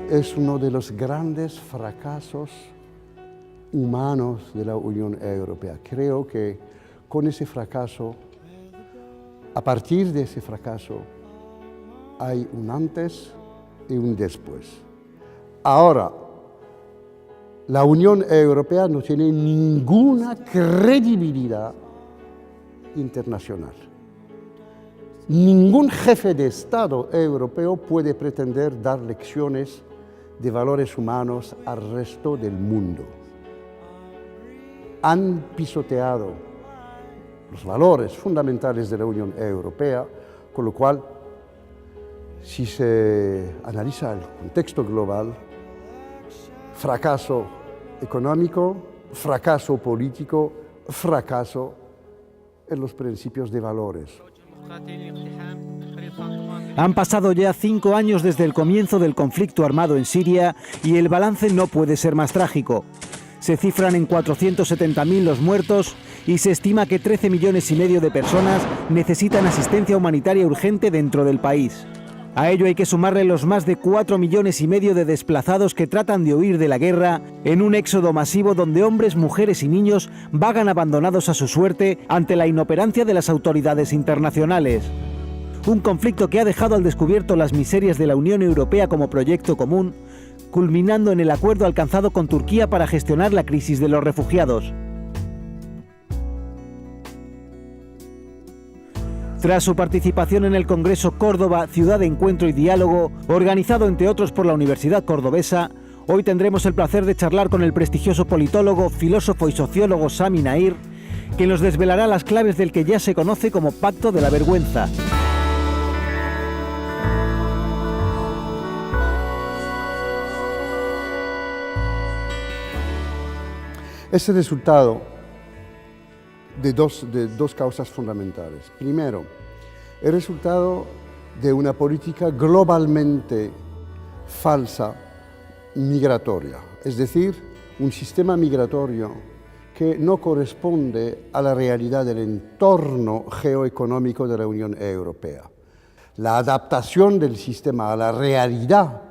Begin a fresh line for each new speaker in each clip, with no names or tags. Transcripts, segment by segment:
es uno de los grandes fracasos humanos de la Unión Europea. Creo que con ese fracaso, a partir de ese fracaso, hay un antes y un después. Ahora, la Unión Europea no tiene ninguna credibilidad internacional. Ningún jefe de Estado europeo puede pretender dar lecciones de valores humanos al resto del mundo. Han pisoteado los valores fundamentales de la Unión Europea, con lo cual, si se analiza el contexto global, fracaso económico, fracaso político, fracaso en los principios de valores.
Han pasado ya 5 años desde el comienzo del conflicto armado en Siria y el balance no puede ser más trágico. Se cifran en 470.000 los muertos y se estima que 13,5 millones de personas necesitan asistencia humanitaria urgente dentro del país. A ello hay que sumarle los más de 4,5 millones de desplazados que tratan de huir de la guerra en un éxodo masivo donde hombres, mujeres y niños vagan abandonados a su suerte ante la inoperancia de las autoridades internacionales. Un conflicto que ha dejado al descubierto las miserias de la Unión Europea como proyecto común, culminando en el acuerdo alcanzado con Turquía para gestionar la crisis de los refugiados. Tras su participación en el Congreso Córdoba, Ciudad de Encuentro y Diálogo, organizado entre otros por la Universidad Cordobesa, hoy tendremos el placer de charlar con el prestigioso politólogo, filósofo y sociólogo Sami Naïr, que nos desvelará las claves del que ya se conoce como Pacto de la Vergüenza.
Es el resultado de dos causas fundamentales. Primero, el resultado de una política globalmente falsa migratoria, es decir, un sistema migratorio que no corresponde a la realidad del entorno geoeconómico de la Unión Europea. La adaptación del sistema a la realidad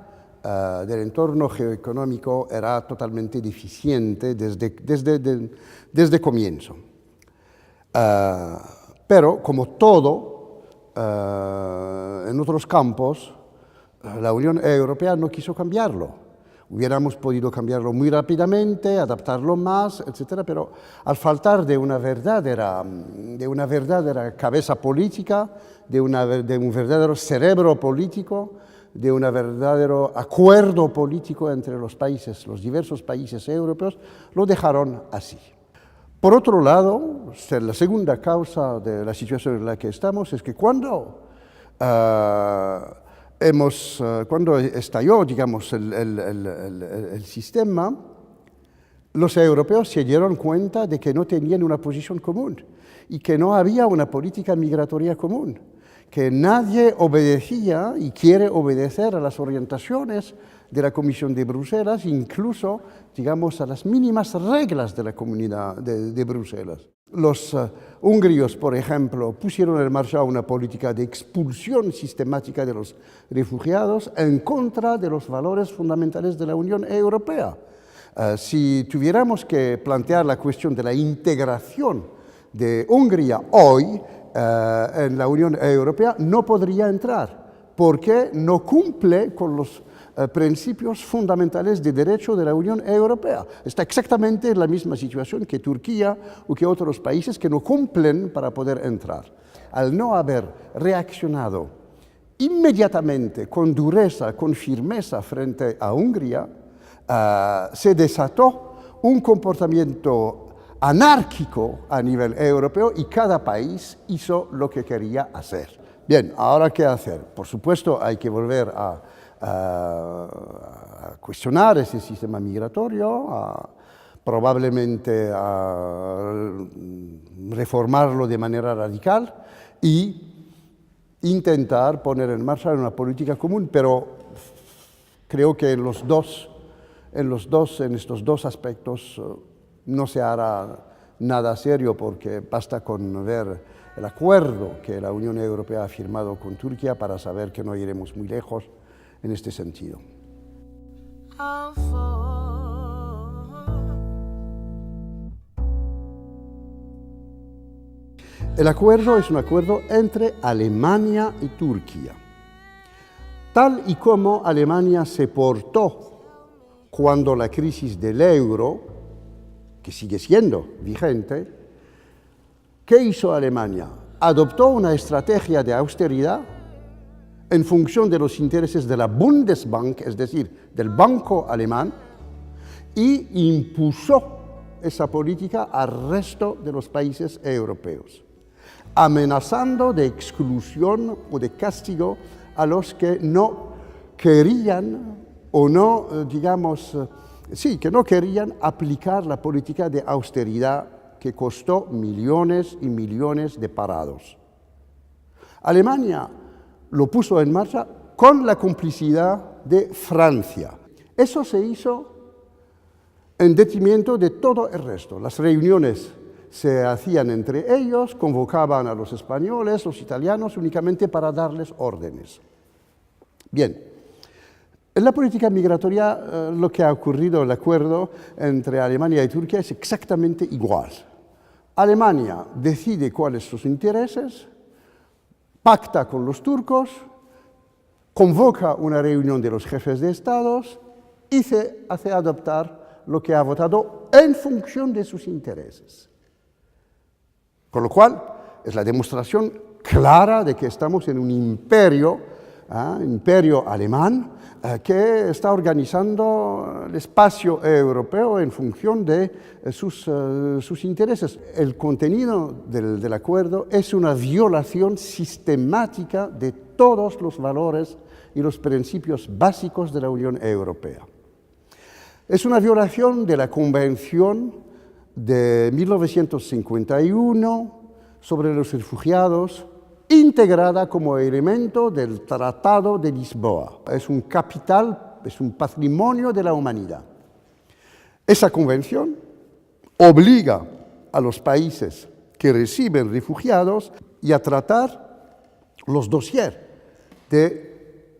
del entorno geoeconómico era totalmente deficiente desde comienzo. Pero, como todo en otros campos, la Unión Europea no quiso cambiarlo. Hubiéramos podido cambiarlo muy rápidamente, adaptarlo más, etc., pero al faltar de una verdadera cabeza política, de un verdadero cerebro político, de un verdadero acuerdo político entre los diversos países europeos, lo dejaron así. Por otro lado, la segunda causa de la situación en la que estamos es que cuando estalló, digamos, el sistema, los europeos se dieron cuenta de que no tenían una posición común y que no había una política migratoria común, que nadie obedecía y quiere obedecer a las orientaciones de la Comisión de Bruselas, incluso, digamos, a las mínimas reglas de la Comunidad de Bruselas. Los húngaros, por ejemplo, pusieron en marcha una política de expulsión sistemática de los refugiados en contra de los valores fundamentales de la Unión Europea. Si tuviéramos que plantear la cuestión de la integración de Hungría hoy en la Unión Europea, no podría entrar, porque no cumple con los principios fundamentales de derecho de la Unión Europea. Está exactamente en la misma situación que Turquía o que otros países que no cumplen para poder entrar. Al no haber reaccionado inmediatamente, con dureza, con firmeza frente a Hungría, se desató un comportamiento anárquico a nivel europeo y cada país hizo lo que quería hacer. Bien, ¿ahora qué hacer? Por supuesto, hay que volver a cuestionar ese sistema migratorio, probablemente a reformarlo de manera radical y intentar poner en marcha una política común, pero creo que en estos dos aspectos no se hará nada serio, porque basta con ver el acuerdo que la Unión Europea ha firmado con Turquía para saber que no iremos muy lejos en este sentido. El acuerdo es un acuerdo entre Alemania y Turquía. Tal y como Alemania se portó cuando la crisis del euro, que sigue siendo vigente, ¿qué hizo Alemania? Adoptó una estrategia de austeridad en función de los intereses de la Bundesbank, es decir, del Banco Alemán, y impuso esa política al resto de los países europeos, amenazando de exclusión o de castigo a los que no querían o no, que no querían aplicar la política de austeridad que costó millones y millones de parados. Alemania lo puso en marcha con la complicidad de Francia. Eso se hizo en detrimento de todo el resto. Las reuniones se hacían entre ellos, convocaban a los españoles, los italianos, únicamente para darles órdenes. Bien, en la política migratoria lo que ha ocurrido, el acuerdo entre Alemania y Turquía es exactamente igual. Alemania decide cuáles son sus intereses, pacta con los turcos, convoca una reunión de los jefes de estados y se hace adoptar lo que ha votado en función de sus intereses. Con lo cual, es la demostración clara de que estamos en un imperio alemán, que está organizando el espacio europeo en función de sus intereses. El contenido del acuerdo es una violación sistemática de todos los valores y los principios básicos de la Unión Europea. Es una violación de la Convención de 1951 sobre los refugiados, integrada como elemento del Tratado de Lisboa. Es un capital, es un patrimonio de la humanidad. Esa convención obliga a los países que reciben refugiados y a tratar los dossiers de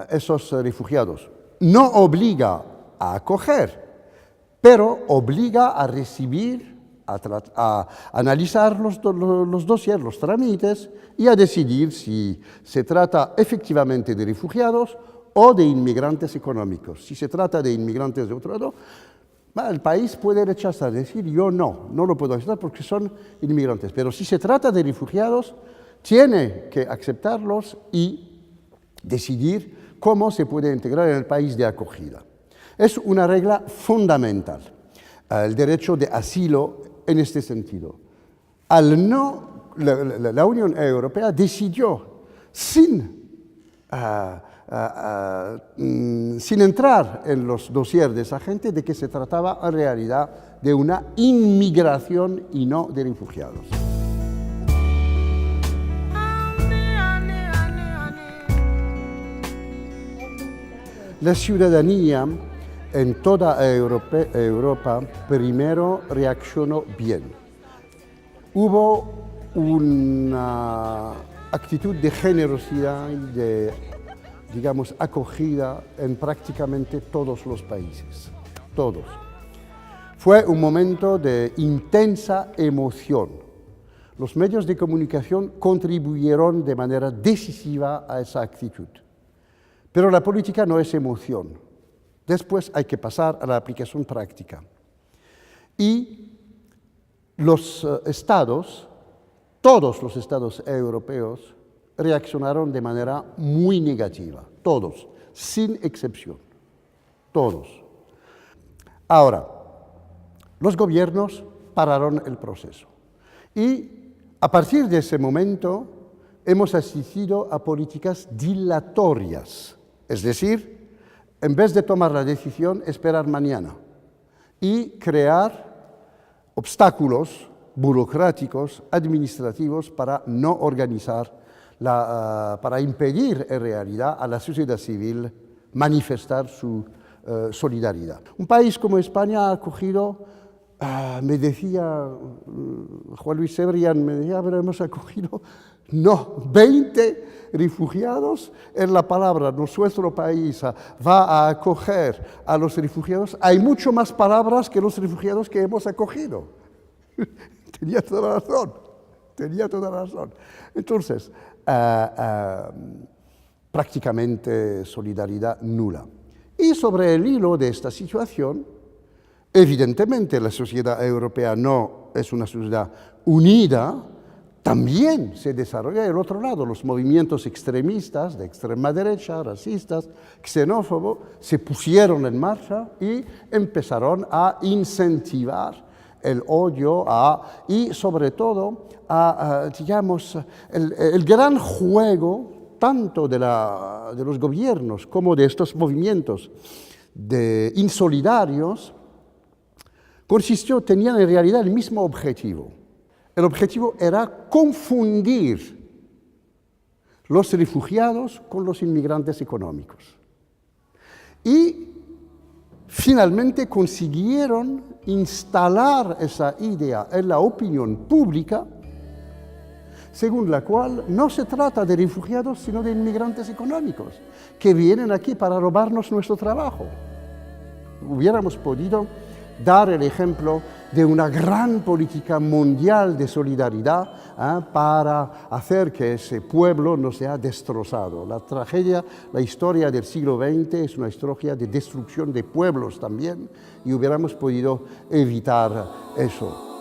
esos refugiados. No obliga a acoger, pero obliga a recibir, a analizar los dossiers, los trámites y a decidir si se trata efectivamente de refugiados o de inmigrantes económicos. Si se trata de inmigrantes de otro lado, el país puede rechazar, decir yo no lo puedo aceptar porque son inmigrantes. Pero si se trata de refugiados, tiene que aceptarlos y decidir cómo se puede integrar en el país de acogida. Es una regla fundamental, el derecho de asilo en este sentido. La Unión Europea decidió, sin entrar en los dossiers de esa gente, de que se trataba en realidad de una inmigración y no de refugiados. La ciudadanía en toda Europa primero reaccionó bien. Hubo una actitud de generosidad y de, acogida en prácticamente todos los países, todos. Fue un momento de intensa emoción. Los medios de comunicación contribuyeron de manera decisiva a esa actitud. Pero la política no es emoción. Después hay que pasar a la aplicación práctica. Y los estados, todos los estados europeos, reaccionaron de manera muy negativa. Todos, sin excepción. Todos. Ahora, los gobiernos pararon el proceso. Y a partir de ese momento hemos asistido a políticas dilatorias. Es decir, en vez de tomar la decisión, esperar mañana y crear obstáculos burocráticos, administrativos para no organizar, para impedir en realidad a la sociedad civil manifestar su solidaridad. Un país como España ha acogido, me decía Juan Luis Cebrián, pero hemos acogido No, 20 refugiados, en la palabra nuestro país va a acoger a los refugiados, hay mucho más palabras que los refugiados que hemos acogido. Tenía toda la razón. Entonces, prácticamente solidaridad nula. Y sobre el hilo de esta situación, evidentemente la sociedad europea no es una sociedad unida. También se desarrolla del otro lado, los movimientos extremistas, de extrema derecha, racistas, xenófobos, se pusieron en marcha y empezaron a incentivar el odio y sobre todo digamos, el gran juego tanto de los gobiernos como de estos movimientos insolidarios tenían en realidad el mismo objetivo. El objetivo era confundir los refugiados con los inmigrantes económicos. Y finalmente consiguieron instalar esa idea en la opinión pública, según la cual no se trata de refugiados, sino de inmigrantes económicos, que vienen aquí para robarnos nuestro trabajo. Hubiéramos podido dar el ejemplo de una gran política mundial de solidaridad para hacer que ese pueblo no sea destrozado. La tragedia, la historia del siglo XX es una historia de destrucción de pueblos también, y hubiéramos podido evitar eso.